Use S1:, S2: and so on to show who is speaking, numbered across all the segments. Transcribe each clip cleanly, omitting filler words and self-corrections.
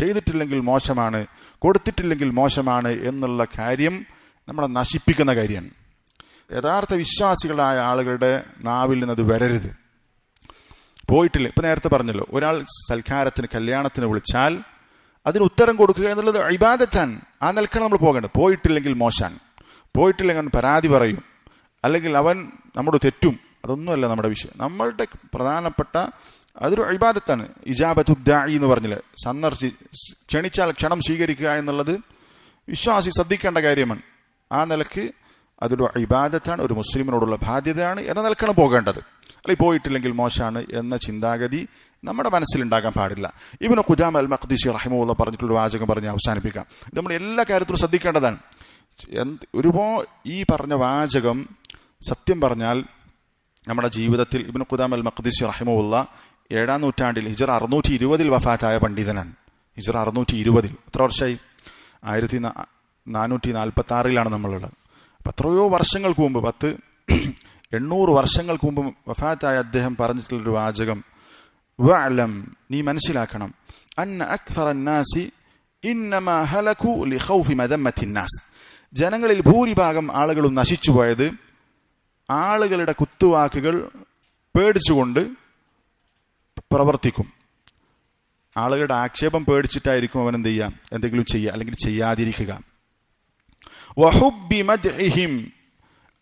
S1: ചെയ്തിട്ടില്ലെങ്കിൽ മോശമാണ്, കൊടുത്തിട്ടില്ലെങ്കിൽ മോശമാണ് എന്നുള്ള കാര്യം നമ്മളെ നശിപ്പിക്കുന്ന കാര്യമാണ്. യഥാർത്ഥ വിശ്വാസികളായ ആളുകളുടെ നാവിൽ നിന്നത് വരരുത്. പോയിട്ടില്ല, ഇപ്പം നേരത്തെ പറഞ്ഞല്ലോ, ഒരാൾ സൽക്കാരത്തിന് കല്യാണത്തിന് വിളിച്ചാൽ അതിന് ഉത്തരം കൊടുക്കുക എന്നുള്ളത് ഇബാദത്താണ്. ആ നിലക്കാണ് നമ്മൾ പോകേണ്ടത്. പോയിട്ടില്ലെങ്കിൽ മോശാൻ, പോയിട്ടില്ലെങ്കിൽ അവൻ പരാതി പറയും, അല്ലെങ്കിൽ അവൻ നമ്മുടെ തെറ്റും. അതൊന്നുമല്ല നമ്മുടെ വിഷയം. നമ്മളുടെ പ്രധാനപ്പെട്ട അതൊരു ഇബാദത്താണ്. ഇജാബത്തുദ്ദാഇ എന്ന് പറഞ്ഞില്ലേ, ക്ഷണിച്ചാൽ ക്ഷണം സ്വീകരിക്കുക എന്നുള്ളത് വിശ്വാസി ശ്രദ്ധിക്കേണ്ട കാര്യമാണ്. ആ നിലക്ക് അതൊരു ഇബാദത്താണ്, ഒരു മുസ്ലിമിനോടുള്ള ബാധ്യതയാണ് എന്ന നിലക്കാണ് പോകേണ്ടത്. അല്ലെങ്കിൽ പോയിട്ടില്ലെങ്കിൽ മോശമാണ് എന്ന ചിന്താഗതി നമ്മുടെ മനസ്സിലുണ്ടാകാൻ പാടില്ല. ഇബ്നു ഖുദാമ അൽ മഖ്ദിസി റഹിമഹുല്ലാഹ് പറഞ്ഞിട്ടുള്ള വാചകം പറഞ്ഞ് അവസാനിപ്പിക്കാം. ഇത് നമ്മൾ എല്ലാ കാര്യത്തിലും ശ്രദ്ധിക്കേണ്ടതാണ്. ഈ പറഞ്ഞ വാചകം സത്യം പറഞ്ഞാൽ നമ്മുടെ ജീവിതത്തിൽ ഇബ്നു ഖുദാമ അൽ മഖ്ദിസി റഹിമഹുല്ലാഹ് 7-ാം നൂറ്റാണ്ടിൽ ഹിജ്റ 620 വഫാത്തായ പണ്ഡിതനാണ്. ഹിജ്റ 620 എത്ര വർഷമായി? 1446 നമ്മളുള്ളത്. അപ്പം എത്രയോ വർഷങ്ങൾക്ക് മുമ്പ്, 800 വർഷങ്ങൾക്ക് മുമ്പ് വഫാത്തായ അദ്ദേഹം പറഞ്ഞിട്ടുള്ളൊരു വാചകം, വഅലം, നീ മനസ്സിലാക്കണം, അന്ന അക്സറന്നാസി ഇന്നമാ ഹലകു ലിഖൗഫി മദമ്മത്തിന്നാസ്, ജനങ്ങളിൽ ഭൂരിഭാഗം ആളുകളും നശിച്ചുപോയത് ആളുകളുടെ കുത്തുവാക്കുകൾ പേടിച്ചുകൊണ്ട് പ്രവർത്തിക്കും. ആളുകളുടെ ആക്ഷേപം പേടിച്ചിട്ടായിരിക്കും അവൻ എന്ത് ചെയ്യുക, എന്തെങ്കിലും ചെയ്യുക, അല്ലെങ്കിൽ ചെയ്യാതിരിക്കുക. വഹുബ്ബി മദ്ഹിഹിം,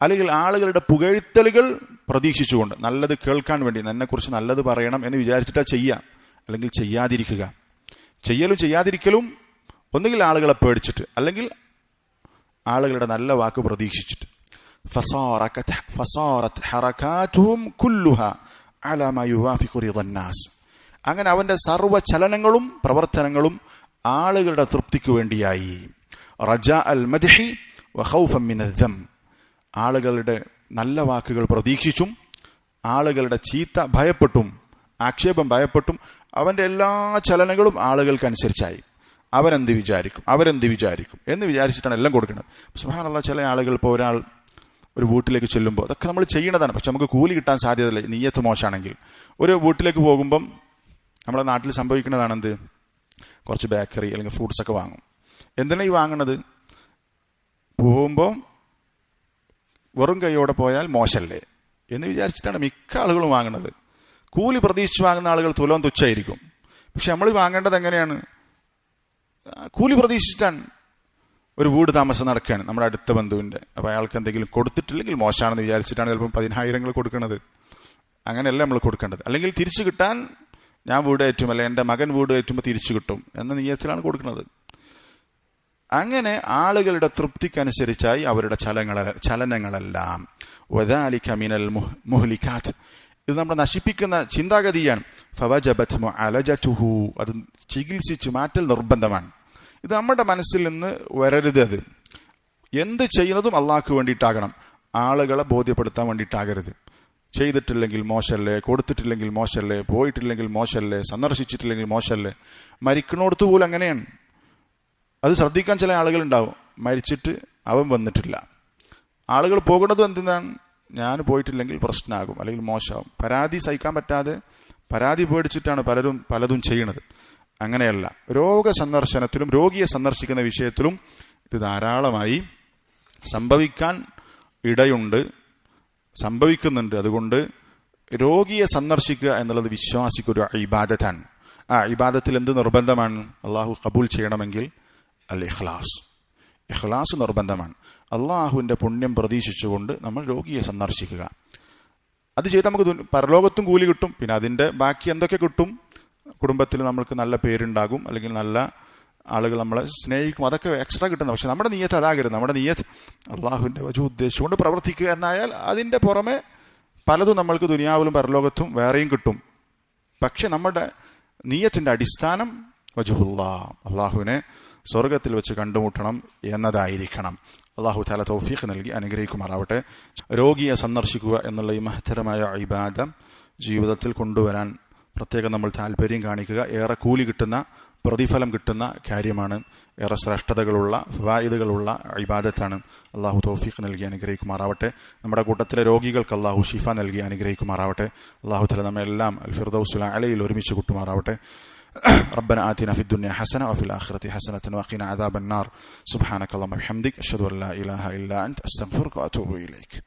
S1: അല്ലെങ്കിൽ ആളുകളുടെ പുകഴ്ത്തലുകൾ പ്രതീക്ഷിച്ചുകൊണ്ട്, നല്ലത് കേൾക്കാൻ വേണ്ടി, എന്നെക്കുറിച്ച് നല്ലത് പറയണം എന്ന് വിചാരിച്ചിട്ടാ ചെയ്യുക, അല്ലെങ്കിൽ ചെയ്യാതിരിക്കുക. ചെയ്യലും ചെയ്യാതിരിക്കലും ഒന്നുകിൽ ആളുകളെ പേടിച്ചിട്ട്, അല്ലെങ്കിൽ ആളുകളുടെ നല്ല വാക്ക് പ്രതീക്ഷിച്ചിട്ട്. ഫസാറത് ഹറകാതുഹും കുല്ലുഹാ അലാ മാ യുവാഫിഖു റിദന്നാസ്, അങ്ങനെ അവന്റെ സർവ്വ ചലനങ്ങളും പ്രവർത്തനങ്ങളും ആളുകളുടെ തൃപ്തിക്ക് വേണ്ടിയായി. റജാ അൽ മദ്ഹി വഖൗഫൻ മിനൽ ദം, ആളുകളുടെ നല്ല വാക്കുകൾ പ്രതീക്ഷിച്ചും ആളുകളുടെ ചീത്ത ഭയപ്പെട്ടും ആക്ഷേപം ഭയപ്പെട്ടും അവന്റെ എല്ലാ ചലനങ്ങളും ആളുകൾക്കനുസരിച്ചായി. അവരെന്ത് വിചാരിക്കും എന്ന് വിചാരിച്ചിട്ടാണ് എല്ലാം കൊടുക്കുന്നത്. സുബ്ഹാനല്ലാഹ്, ചില ആളുകൾ ഇപ്പോൾ ഒരാൾ ഒരു വീട്ടിലേക്ക് ചെല്ലുമ്പോൾ, അതൊക്കെ നമ്മൾ ചെയ്യണതാണ്, പക്ഷെ നമുക്ക് കൂലി കിട്ടാൻ സാധ്യതയില്ല നിയ്യത്ത് മോശമാണെങ്കിൽ. ഒരു വീട്ടിലേക്ക് പോകുമ്പം നമ്മുടെ നാട്ടിൽ സംഭവിക്കുന്നതാണെന്ത്, കുറച്ച് ബേക്കറി അല്ലെങ്കിൽ ഫ്രൂട്ട്സ് ഒക്കെ വാങ്ങും. എന്തിനാ ഈ വാങ്ങണത്? പോകുമ്പോൾ വെറും കൈയോടെ പോയാൽ മോശമല്ലേ എന്ന് വിചാരിച്ചിട്ടാണ് മിക്ക ആളുകളും വാങ്ങുന്നത്. കൂലി പ്രതീക്ഷിച്ച് വാങ്ങുന്ന ആളുകൾ തുലോം തുച്ഛായിരിക്കും. പക്ഷെ നമ്മൾ വാങ്ങേണ്ടത് എങ്ങനെയാണ്? കൂലി പ്രതീക്ഷിച്ചിട്ടാണ്. ഒരു വീട് താമസം നടക്കുകയാണ് നമ്മുടെ അടുത്ത ബന്ധുവിൻ്റെ, അപ്പോൾ അയാൾക്ക് എന്തെങ്കിലും കൊടുത്തിട്ടില്ലെങ്കിൽ മോശമാണെന്ന് വിചാരിച്ചിട്ടാണ് ചിലപ്പോൾ 10,000 കൊടുക്കുന്നത്. അങ്ങനെയല്ല നമ്മൾ കൊടുക്കേണ്ടത്. അല്ലെങ്കിൽ തിരിച്ചു കിട്ടാൻ ഞാൻ വീട് ഏറ്റും, അല്ലെങ്കിൽ എൻ്റെ മകൻ വീട് ഏറ്റുമ്പോൾ തിരിച്ചു കിട്ടും എന്ന നിയത്തിലാണ് കൊടുക്കുന്നത്. അങ്ങനെ ആളുകളുടെ തൃപ്തിക്കനുസരിച്ചായി അവരുടെ ചലനങ്ങളെല്ലാം. വദാലിക മിനൽ മുഹ്ലികാത്ത്, ഇത് നമ്മൾ നശിപ്പിക്കുന്ന ചിന്താഗതിയാണ്. ഫവജബത് മുഅലജതുഹു, അത് ചികിത്സിച്ച് മാറ്റൽ നിർബന്ധമാണ്. ഇത് നമ്മുടെ മനസ്സിൽ നിന്ന് വരരുത്. അത് എന്ത് ചെയ്യുന്നതും അള്ളാഹ്ക്ക് വേണ്ടിയിട്ടാകണം, ആളുകളെ ബോധ്യപ്പെടുത്താൻ വേണ്ടിയിട്ടാകരുത്. ചെയ്തിട്ടില്ലെങ്കിൽ മോശമല്ലേ, കൊടുത്തിട്ടില്ലെങ്കിൽ മോശമല്ലേ, പോയിട്ടില്ലെങ്കിൽ മോശമല്ലേ, സന്ദർശിച്ചിട്ടില്ലെങ്കിൽ മോശമല്ലേ. മരിക്കണോടത്ത് പോലും അങ്ങനെയാണ്. അത് ശ്രദ്ധിക്കാൻ ചില ആളുകളുണ്ടാവും. മരിച്ചിട്ട് അവൻ വന്നിട്ടില്ല. ആളുകൾ പോകുന്നതും എന്തിനാണ്? ഞാൻ പോയിട്ടില്ലെങ്കിൽ പ്രശ്നമാകും, അല്ലെങ്കിൽ മോശമാകും. പരാതി സഹിക്കാൻ പറ്റാതെ പരാതി പേടിച്ചിട്ടാണ് പലതും ചെയ്യണത്. അങ്ങനെയല്ല. രോഗസന്ദർശനത്തിലും രോഗിയെ സന്ദർശിക്കുന്ന വിഷയത്തിലും ഇത് ധാരാളമായി സംഭവിക്കാൻ ഇടയുണ്ട്, സംഭവിക്കുന്നുണ്ട്. അതുകൊണ്ട് രോഗിയെ സന്ദർശിക്കുക എന്നുള്ളത് വിശ്വാസിക്കൊരു ഇബാദത്താണ്. ആ ഇബാദത്തിൽ എന്ത് നിർബന്ധമാണ്? അള്ളാഹു കബൂൽ ചെയ്യണമെങ്കിൽ അൽ ഇഖ്ലാസ് നിർബന്ധമാണ്. അള്ളാഹുവിൻ്റെ പുണ്യം പ്രതീക്ഷിച്ചുകൊണ്ട് നമ്മൾ രോഗിയെ സന്ദർശിക്കുക. അത് ചെയ്ത് നമുക്ക് പരലോകത്തും കൂലി കിട്ടും. പിന്നെ അതിൻ്റെ ബാക്കി എന്തൊക്കെ കിട്ടും? കുടുംബത്തിൽ നമ്മൾക്ക് നല്ല പേരുണ്ടാകും, അല്ലെങ്കിൽ നല്ല ആളുകൾ നമ്മളെ സ്നേഹിക്കും, അതൊക്കെ എക്സ്ട്രാ കിട്ടുന്നത്. പക്ഷെ നമ്മുടെ നിയ്യത്ത് അതാകരുത്. നമ്മുടെ നിയ്യത്ത് അള്ളാഹുവിൻ്റെ വജു ഉദ്ദേശിച്ചുകൊണ്ട് പ്രവർത്തിക്കുക എന്നായാൽ അതിൻ്റെ പുറമെ പലതും നമ്മൾക്ക് ദുനിയാവിലും പരലോകത്തും വേറെയും കിട്ടും. പക്ഷെ നമ്മുടെ നിയ്യത്തിൻ്റെ അടിസ്ഥാനം വജുഹുല്ലാ, അള്ളാഹുവിനെ സ്വർഗത്തിൽ വെച്ച് കണ്ടുമുട്ടണം എന്നതായിരിക്കണം. അള്ളാഹു തആല തൗഫീഖ് നൽകി അനുഗ്രഹിക്കുമാറാവട്ടെ. രോഗിയെ സന്ദർശിക്കുക എന്നുള്ള ഈ മഹത്തരമായ ഇബാദ ജീവിതത്തിൽ കൊണ്ടുവരാൻ പ്രത്യേകം നമ്മൾ താല്പര്യം കാണിക്കുക. ഏറെ കൂലി കിട്ടുന്ന, പ്രതിഫലം കിട്ടുന്ന കാര്യമാണ്. ഏറെ ശ്രേഷ്ഠതകളുള്ള, ഫവായിദുകളുള്ള ഇബാദത്താണ്. അള്ളാഹു തൗഫീഖ് നൽകി അനുഗ്രഹിക്കുമാറാവട്ടെ. നമ്മുടെ കൂട്ടത്തിലെ രോഗികൾക്ക് അള്ളാഹു ഷിഫ നൽകി അനുഗ്രഹിക്കുമാറാവട്ടെ. അള്ളാഹു തആല നമ്മെല്ലാം അൽ ഫിർദൗസുൽ അലയിൽ ഒരുമിച്ച് കൂട്ടുമാറാവട്ടെ. ربنا آتنا في الدنيا حسنة وفي الآخرة حسنة وقنا عذاب النار. سبحانك اللهم وبحمدك أشهد أن لا إله إلا أنت أستغفرك وأتوب إليك.